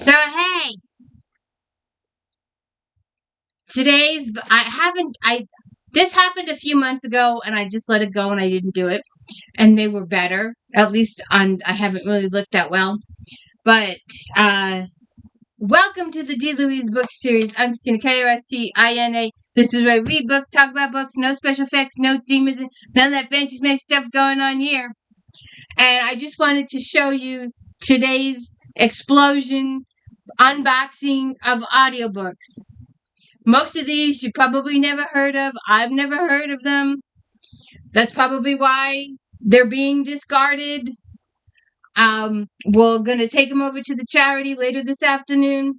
So hey, today's I this happened a few months ago and I just let it go and I didn't do it. And they were better. At least I haven't really looked that well. But welcome to the D. Louise book series. I'm Christina K-O-S-T-I-N-A. This is where I read books, talk about books, no special effects, no demons, none of that fancy smancy stuff going on here. And I just wanted to show you today's explosion unboxing of audiobooks. Most of these you probably never heard of. I've never heard of them. That's probably why they're being discarded. We're going to take them over to the charity later this afternoon.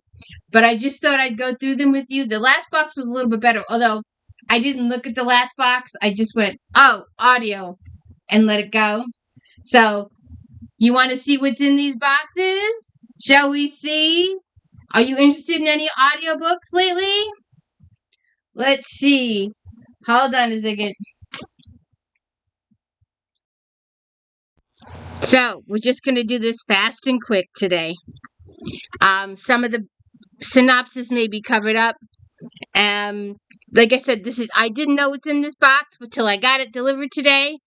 But I just thought I'd go through them with you. The last box was a little bit better, although I didn't look at the last box. I just went, oh, audio, and let it go. So, you want to see what's in these boxes? Shall we see? Are you interested in any audiobooks lately? Let's see. Hold on a second. So, we're just going to do this fast and quick today. Some of the synopsis may be covered up. Like I said, I didn't know what's in this box until I got it delivered today.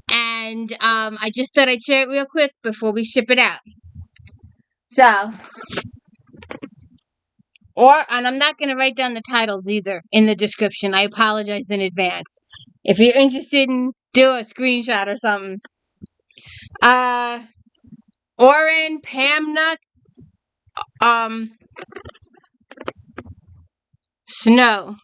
And I just thought I'd share it real quick before we ship it out. So, and I'm not going to write down the titles either in the description. I apologize in advance. If you're interested in, do a screenshot or something. Oren Pamuk, Snow.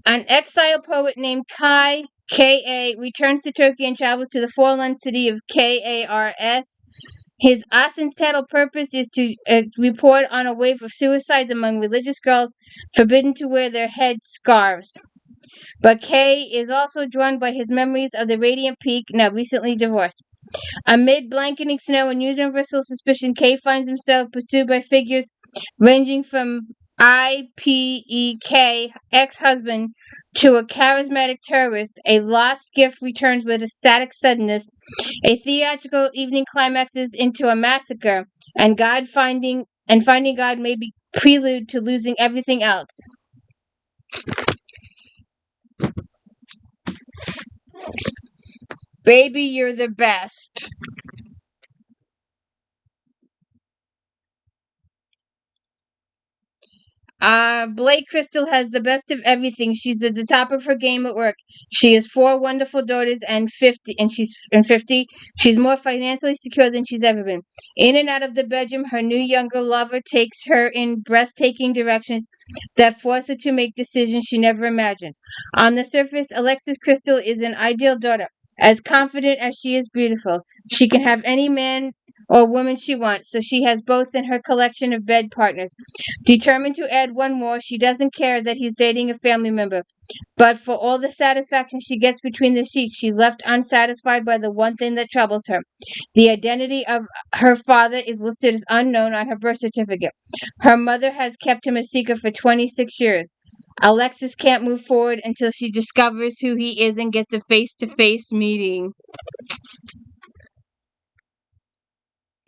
An exile poet named Kai, K.A., returns to Turkey and travels to the forlorn city of Kars. His ostentatious purpose is to report on a wave of suicides among religious girls forbidden to wear their head scarves. But Kay is also drawn by his memories of the Radiant Peak, now recently divorced. Amid blanketing snow and universal suspicion, Kay finds himself pursued by figures ranging from IPEK, ex-husband, to a charismatic terrorist. A lost gift returns with ecstatic suddenness. A theatrical evening climaxes into a massacre, and finding God may be prelude to losing everything else. Baby, you're the best. Blake Crystal has the best of everything. She's at the top of her game at work. She has 4 wonderful daughters and 50. She's more financially secure than she's ever been. In and out of the bedroom, her new younger lover takes her in breathtaking directions that force her to make decisions she never imagined. On the surface, Alexis Crystal is an ideal daughter, as confident as she is beautiful. She can have any man or woman she wants, so she has both in her collection of bed partners. Determined to add one more, she doesn't care that he's dating a family member. But for all the satisfaction she gets between the sheets, she's left unsatisfied by the one thing that troubles her. The identity of her father is listed as unknown on her birth certificate. Her mother has kept him a secret for 26 years. Alexis can't move forward until she discovers who he is and gets a face-to-face meeting.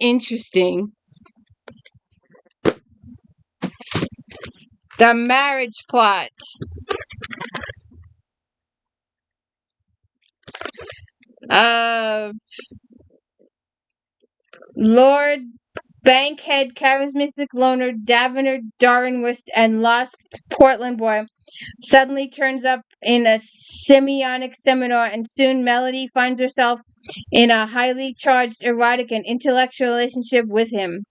Interesting. The marriage plot. Lord Bankhead, charismatic loner Daviner Darrenwist, and lost Portland boy suddenly turns up in a semiotic seminar, and soon Melody finds herself in a highly charged, erotic, and intellectual relationship with him.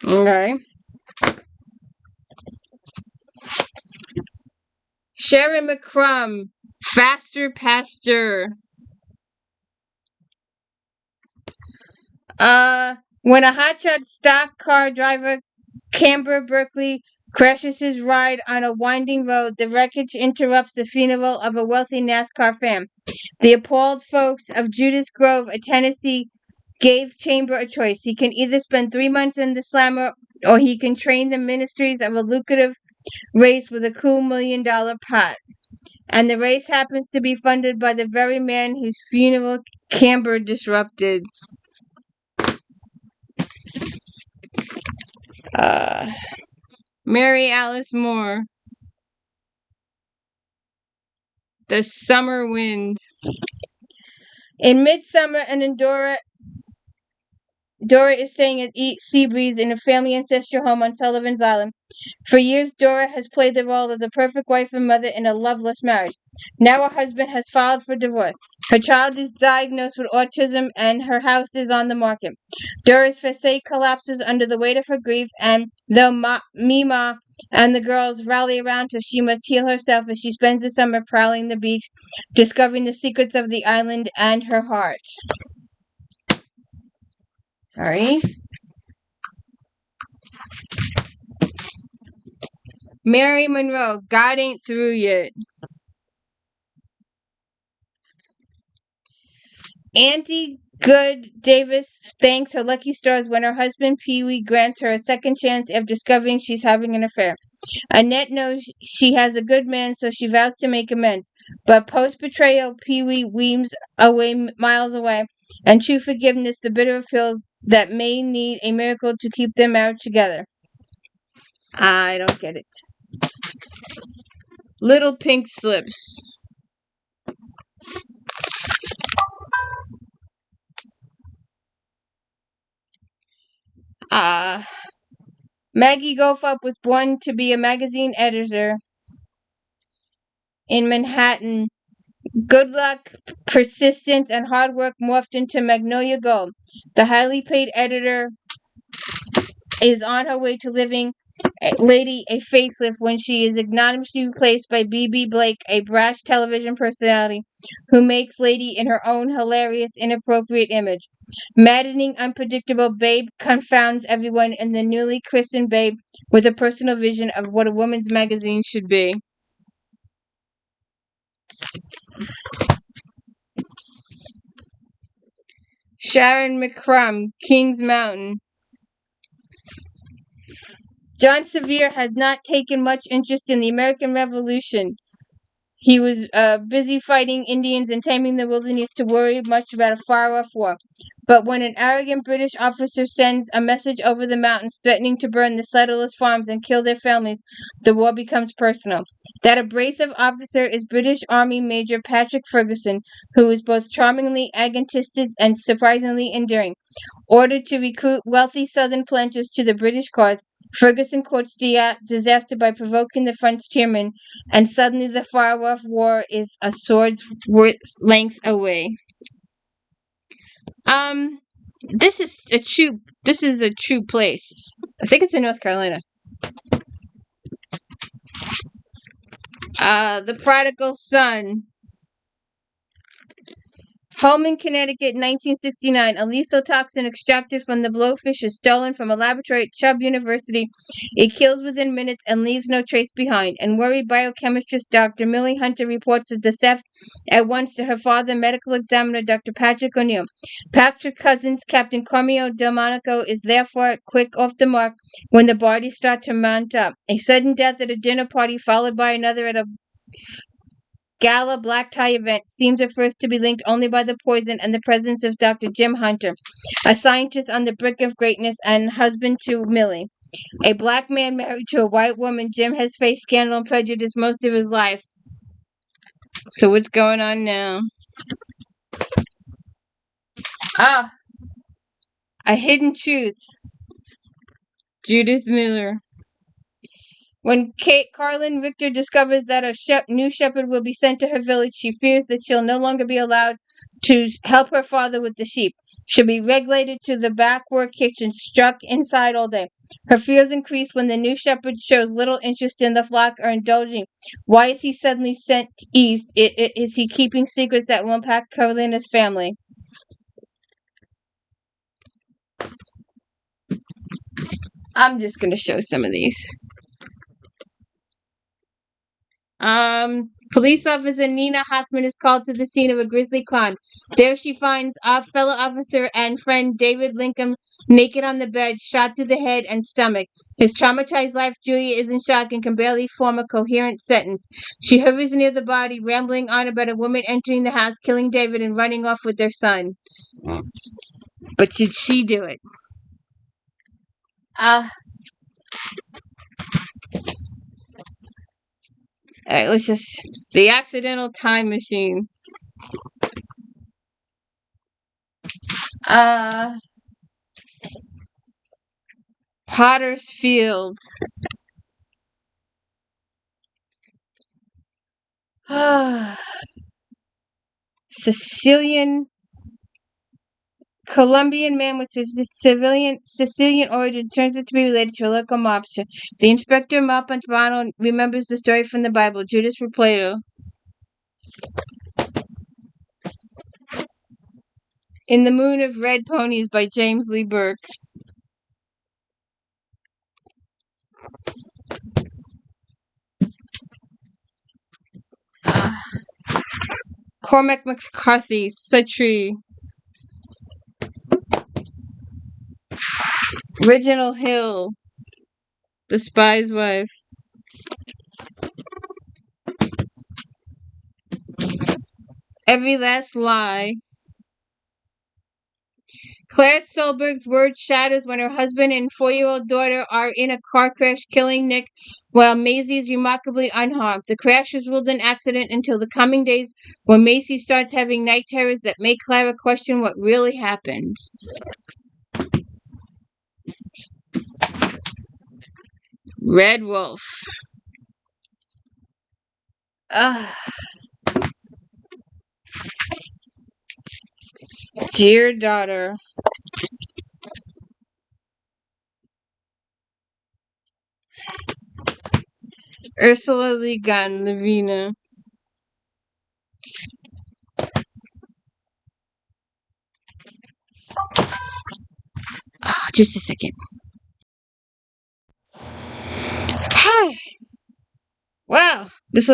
Okay. Sharon McCrum, Faster Pasture. When a hotshot stock car driver, Camber Berkeley, crashes his ride on a winding road, the wreckage interrupts the funeral of a wealthy NASCAR fan. The appalled folks of Judas Grove, Tennessee, gave Chamber a choice. He can either spend 3 months in the slammer, or he can train the ministries of a lucrative race with a cool $1 million pot. And the race happens to be funded by the very man whose funeral Camber disrupted. Uh, Mary Alice Moore. The Summer Wind. In midsummer, Dora is staying at Seabreeze in a family ancestral home on Sullivan's Island. For years, Dora has played the role of the perfect wife and mother in a loveless marriage. Now her husband has filed for divorce. Her child is diagnosed with autism and her house is on the market. Dora's facade collapses under the weight of her grief, and though Mima and the girls rally around her, she must heal herself as she spends the summer prowling the beach, discovering the secrets of the island and her heart. Sorry. Mary Monroe, God ain't through yet. Auntie Good Davis thanks her lucky stars when her husband Pee Wee grants her a second chance after discovering she's having an affair. Annette knows she has a good man, so she vows to make amends. But post-betrayal, Pee Wee weems away miles away, and true forgiveness, the bitter pills that may need a miracle to keep their marriage together. I don't get it. Little Pink Slips. Maggie Goldfarb was born to be a magazine editor in Manhattan. Good luck, persistence, and hard work morphed into Magnolia Gold. The highly paid editor is on her way to living Lady a facelift when she is ignominiously replaced by B.B. Blake, a brash television personality who makes Lady in her own hilarious, inappropriate image. Maddening, unpredictable Babe confounds everyone in the newly christened Babe with a personal vision of what a woman's magazine should be. Sharon McCrum, Kings Mountain. John Sevier had not taken much interest in the American Revolution. He was busy fighting Indians and taming the wilderness to worry much about a far-off war. But when an arrogant British officer sends a message over the mountains threatening to burn the settlers' farms and kill their families, the war becomes personal. That abrasive officer is British Army Major Patrick Ferguson, who is both charmingly egotistic and surprisingly endearing. Ordered to recruit wealthy Southern planters to the British cause, Ferguson courts disaster by provoking the French chairman, and suddenly the far-off war is a sword's length away. This is a true place. I think it's in North Carolina. The Prodigal Son. Home in Connecticut, 1969. A lethal toxin extracted from the blowfish is stolen from a laboratory at Chubb University. It kills within minutes and leaves no trace behind. And worried biochemist Dr. Millie Hunter reports the theft at once to her father, medical examiner Dr. Patrick O'Neill. Patrick's cousin, Captain Cormio Delmonico, is therefore quick off the mark when the bodies start to mount up. A sudden death at a dinner party, followed by another at a gala black tie event, seems at first to be linked only by the poison and the presence of Dr. Jim Hunter, a scientist on the brink of greatness and husband to Millie. A black man married to a white woman, Jim has faced scandal and prejudice most of his life. So what's going on now? A Hidden Truth. Judith Miller. When Carlin Richter discovers that a new shepherd will be sent to her village, she fears that she'll no longer be allowed to help her father with the sheep. She'll be relegated to the backward kitchen, stuck inside all day. Her fears increase when the new shepherd shows little interest in the flock or indulging. Why is he suddenly sent east? Is he keeping secrets that will impact Carolina's family? I'm just going to show some of these. Police officer Nina Hoffman is called to the scene of a grisly crime. There she finds our fellow officer and friend David Lincoln naked on the bed, shot through the head and stomach. His traumatized wife, Julia, is in shock and can barely form a coherent sentence. She hovers near the body, rambling on about a woman entering the house, killing David, and running off with their son. But did she do it? Alright, let's just... The Accidental Time Machine. Potter's Field. Colombian man with Sicilian origin turns out to be related to a local mobster. The inspector Malpantano remembers the story from the Bible, Judas for Plato. In the Moon of Red Ponies by James Lee Burke. Cormac McCarthy, Suttree. Reginald Hill, The Spy's Wife. Every Last Lie. Claire Solberg's word shatters when her husband and 4-year-old daughter are in a car crash, killing Nick, while Maisie is remarkably unharmed. The crash is ruled an accident until the coming days, when Maisie starts having night terrors that make Clara question what really happened. Red Wolf. Dear Daughter. Ursula Le Guin, Lavina. Oh, just a second. Hi. Wow, this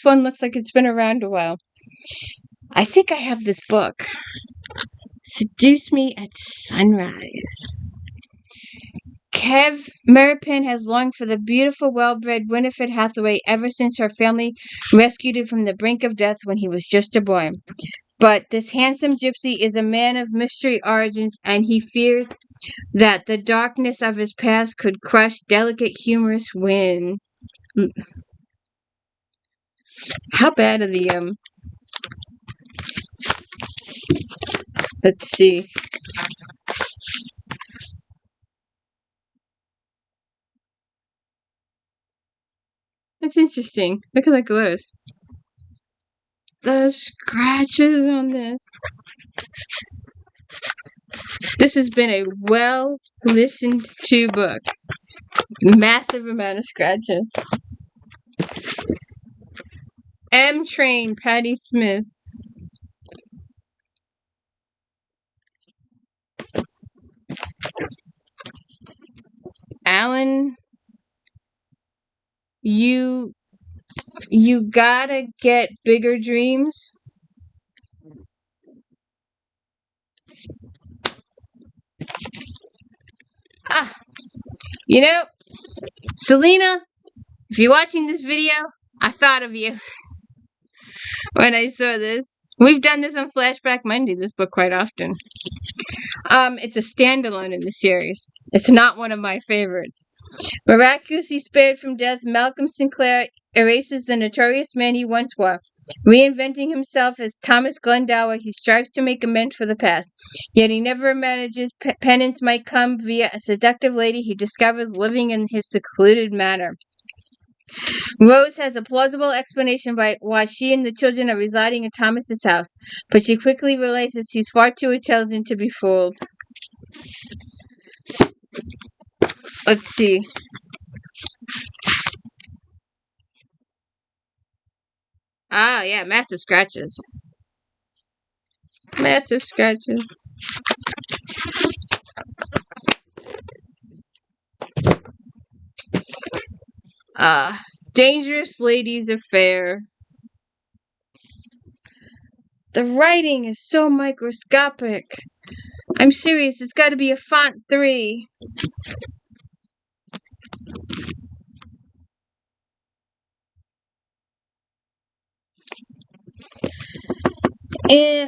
one looks like it's been around a while. I think I have this book. Seduce Me at Sunrise. Kev Merripin has longed for the beautiful, well-bred Winifred Hathaway ever since her family rescued him from the brink of death when he was just a boy. But this handsome gypsy is a man of mystery origins, and he fears that the darkness of his past could crush delicate, humorous Win. How bad are the, let's see. That's interesting. Look at the glows. The scratches on this. This has been a well listened to book. Massive amount of scratches. M Train, Patti Smith. Alan, you gotta get bigger dreams. You know, Selena, if you're watching this video, I thought of you when I saw this. We've done this on Flashback Monday, this book, quite often. It's a standalone in the series. It's not one of my favorites. Miraculously spared from death, Malcolm Sinclair erases the notorious man he once was. Reinventing himself as Thomas Glendower, he strives to make amends for the past. Yet he never manages. Penance might come via a seductive lady he discovers living in his secluded manor. Rose has a plausible explanation by why she and the children are residing in Thomas's house, but she quickly realizes he's far too intelligent to be fooled. Let's see. Ah, yeah, massive scratches. Massive scratches. Dangerous Ladies Affair. The writing is so microscopic. I'm serious, it's got to be a font 3.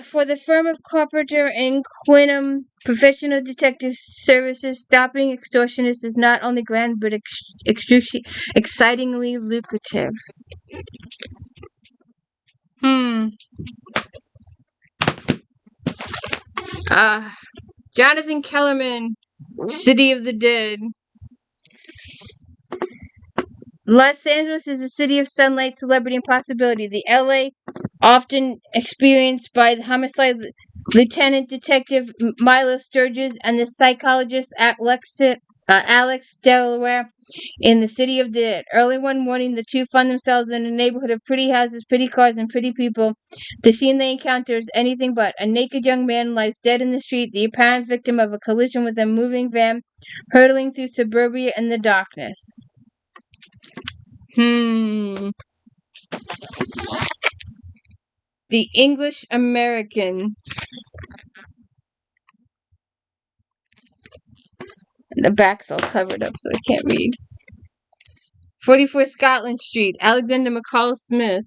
For the firm of Carpenter and Quinham Professional Detective Services, stopping extortionists is not only grand but excitingly lucrative. Jonathan Kellerman, City of the Dead. Los Angeles is a city of sunlight, celebrity, and possibility. The LA often experienced by the homicide Lieutenant Detective Milo Sturgis and the psychologist Alex Delaware in the City of the Dead. Early one morning, the two find themselves in a neighborhood of pretty houses, pretty cars, and pretty people. The scene they encounter is anything but. A naked young man lies dead in the street, the apparent victim of a collision with a moving van hurtling through suburbia in the darkness. The English American. The back's all covered up, so I can't read. 44 Scotland Street, Alexander McCall Smith.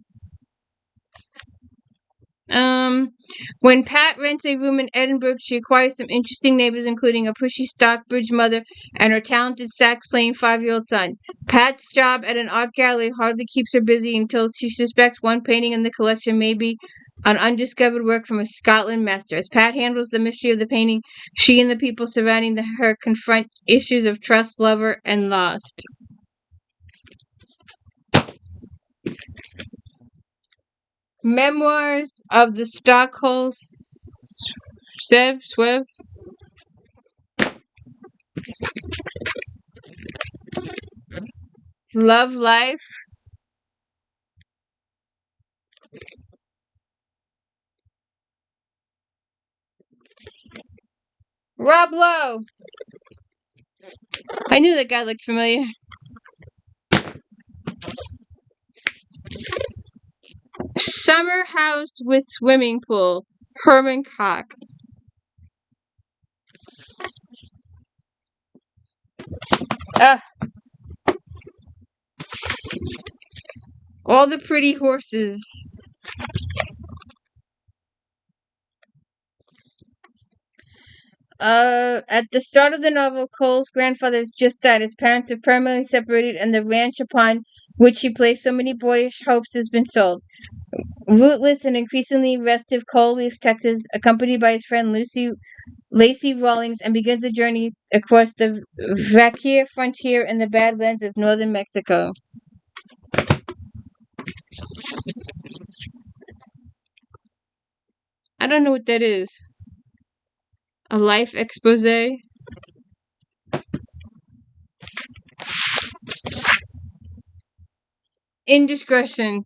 When Pat rents a room in Edinburgh, she acquires some interesting neighbors, including a pushy Stockbridge mother and her talented sax-playing 5-year-old son. Pat's job at an art gallery hardly keeps her busy until she suspects one painting in the collection may be an undiscovered work from a Scotland master. As Pat handles the mystery of the painting, she and the people surrounding her confront issues of trust, lover, and lost. Memoirs of the Stockholm Swev. Love Life. Rob Lowe. I knew that guy looked familiar. Summer House with Swimming Pool. Herman Koch. All the Pretty Horses. At the start of the novel, Cole's grandfather has just died. His parents are permanently separated, and the ranch upon which he placed so many boyish hopes has been sold. Rootless and increasingly restive, Cole leaves Texas, accompanied by his friend Lacey Rawlings, and begins a journey across the vaquer frontier in the Badlands of northern Mexico. I don't know what that is. A life expose? Indiscretion.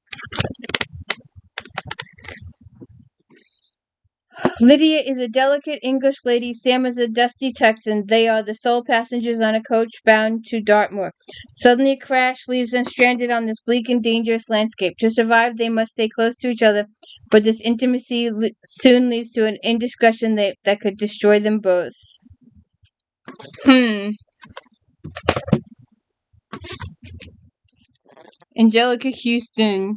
Lydia is a delicate English lady. Sam is a dusty Texan. They are the sole passengers on a coach bound to Dartmoor. Suddenly, a crash leaves them stranded on this bleak and dangerous landscape. To survive, they must stay close to each other, but this intimacy soon leads to an indiscretion that could destroy them both. Angelica Houston.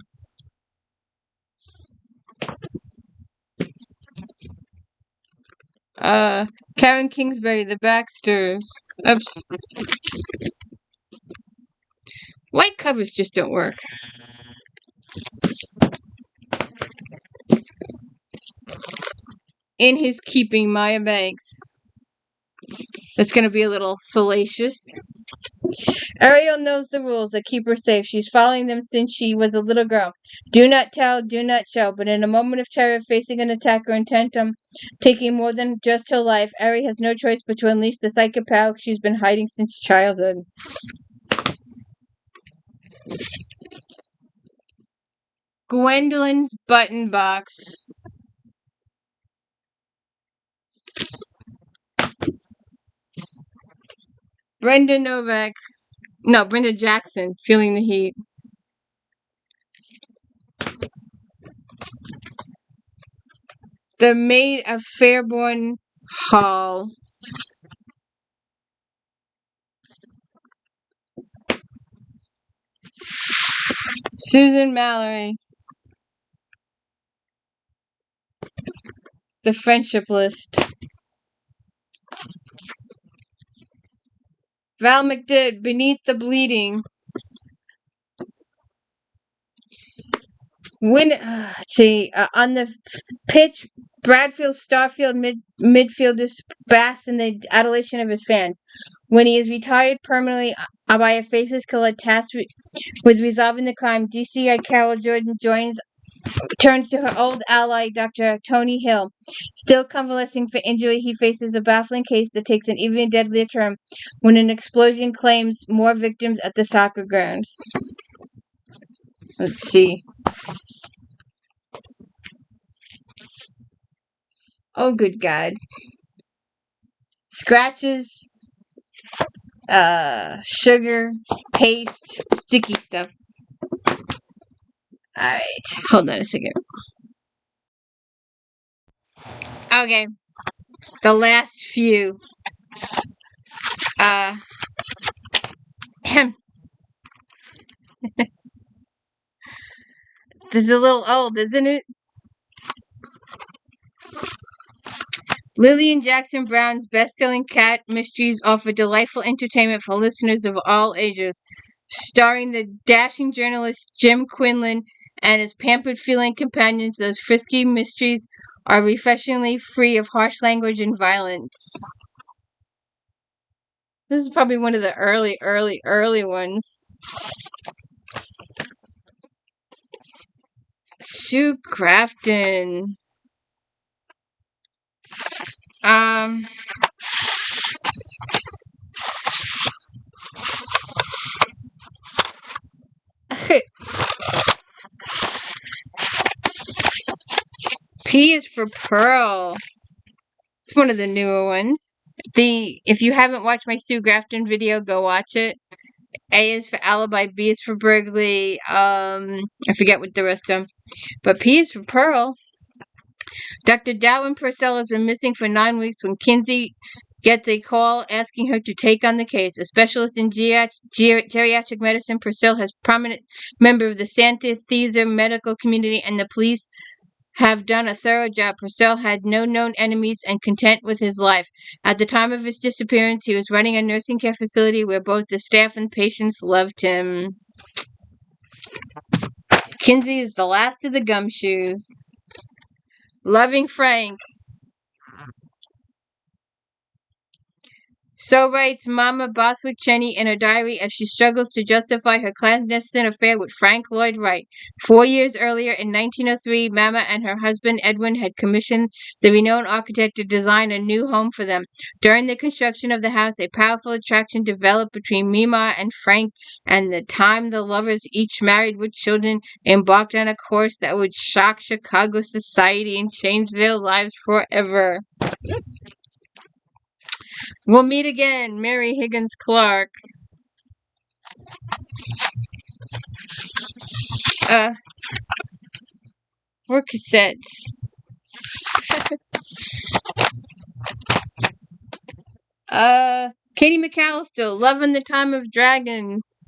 Karen Kingsbury, The Baxters. Oops. White covers just don't work. In His Keeping, Maya Banks. That's going to be a little salacious. Ariel knows the rules that keep her safe. She's following them since she was a little girl. Do not tell, do not show. But in a moment of terror, facing an attacker intent on taking more than just her life, Ari has no choice but to unleash the psychic power she's been hiding since childhood. Gwendolyn's Button Box. Brenda Jackson, Feeling the Heat. The Maid of Fairborn Hall. Susan Mallory. The Friendship List. Val McDid, Beneath the Bleeding. Let's see. On the pitch, Bradfield Starfield midfielder basks in the adulation of his fans. When he is retired permanently by a faceless killer tasked with resolving the crime, DCI Carol Jordan turns to her old ally, Dr. Tony Hill. Still convalescing for injury, he faces a baffling case that takes an even deadlier turn when an explosion claims more victims at the soccer grounds. Let's see. Oh, good God. Scratches, sugar, paste, sticky stuff. Alright, hold on a second. Okay, the last few. This is a little old, isn't it? Lillian Jackson Brown's best-selling cat mysteries offer delightful entertainment for listeners of all ages. Starring the dashing journalist Jim Quinlan and his pampered feline companions, those frisky mysteries are refreshingly free of harsh language and violence. This is probably one of the early ones. Sue Grafton. P is for Pearl. It's one of the newer ones. If you haven't watched my Sue Grafton video, go watch it. A is for Alibi, B is for Burgley. I forget what the rest of them. But P is for Pearl. Dr. Darwin Purcell has been missing for 9 weeks when Kinsey gets a call asking her to take on the case. A specialist in geriatric medicine, Purcell has prominent member of the Santa Thesa medical community, and the police have done a thorough job. Purcell had no known enemies and content with his life. At the time of his disappearance, he was running a nursing care facility where both the staff and patients loved him. Kinsey is the last of the gumshoes. Loving Frank. So writes Mama Bothwick Cheney in her diary as she struggles to justify her clandestine affair with Frank Lloyd Wright. 4 years earlier, in 1903, Mama and her husband Edwin had commissioned the renowned architect to design a new home for them. During the construction of the house, a powerful attraction developed between Mima and Frank, and the time the lovers, each married with children, embarked on a course that would shock Chicago society and change their lives forever. We'll meet again, Mary Higgins Clark. For cassettes. Katie McAllister, Loving the Time of Dragons.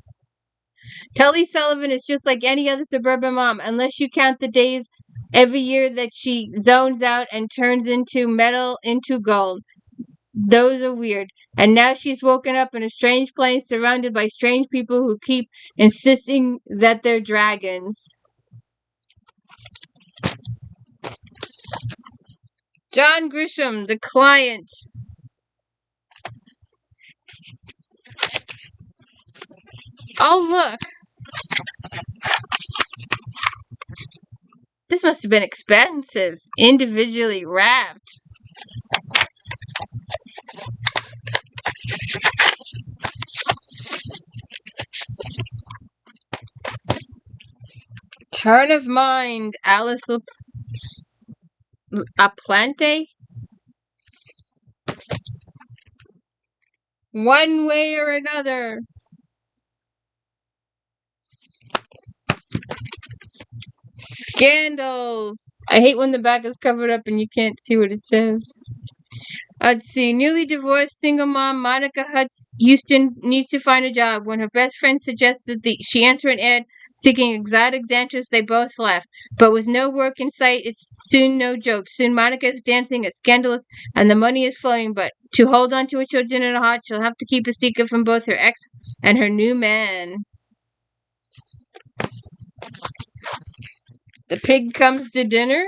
Telly Sullivan is just like any other suburban mom, unless you count the days every year that she zones out and turns into metal into gold. Those are weird. And now she's woken up in a strange place surrounded by strange people who keep insisting that they're dragons. John Grisham, The Client. Oh, look. This must have been expensive. Individually wrapped. Turn of Mind, Alice Aplante. One Way or Another. Scandals. I hate when the back is covered up and you can't see what it says. Let's see. Newly divorced single mom Monica Houston needs to find a job. When her best friend suggested she answer an ad seeking exotic dancers, they both laugh. But with no work in sight, it's soon no joke. Soon Monica is dancing at Scandalous and the money is flowing. But to hold on to her children in her heart, she'll have to keep a secret from both her ex and her new man. The pig comes to dinner.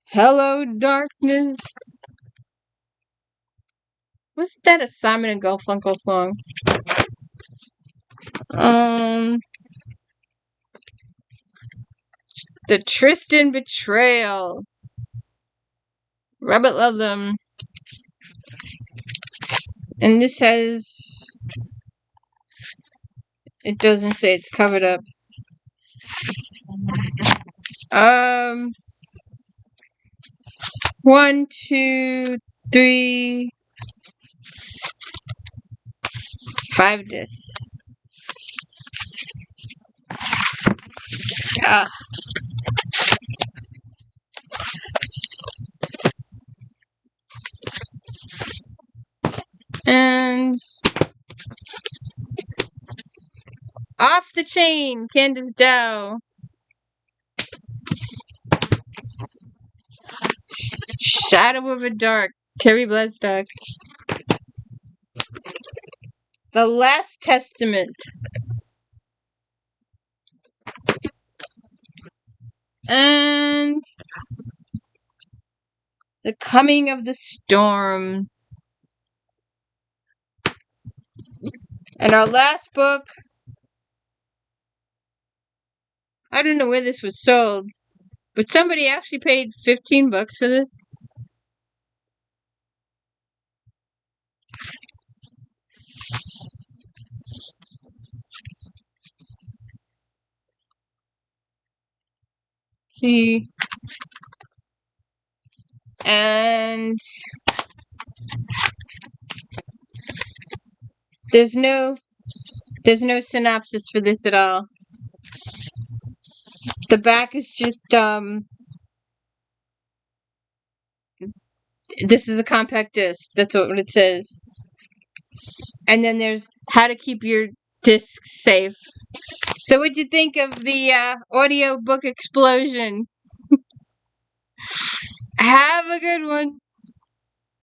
Hello, darkness. Wasn't that a Simon and Garfunkel song? The Tristan Betrayal. Rabbit Love Them. And this has... It doesn't say it's covered up. 1, 2, 3, 5 discs. And Off the Chain, Candace Dow. Shadow of a Dark, Terry Blastock. The Last Testament. And The Coming of the Storm. And our last book, I don't know where this was sold, but somebody actually paid $15 for this. See. And there's no synopsis for this at all. The back is just this is a compact disc. That's what it says. And then there's how to keep your discs safe. So what'd you think of the audio book explosion? Have a good one.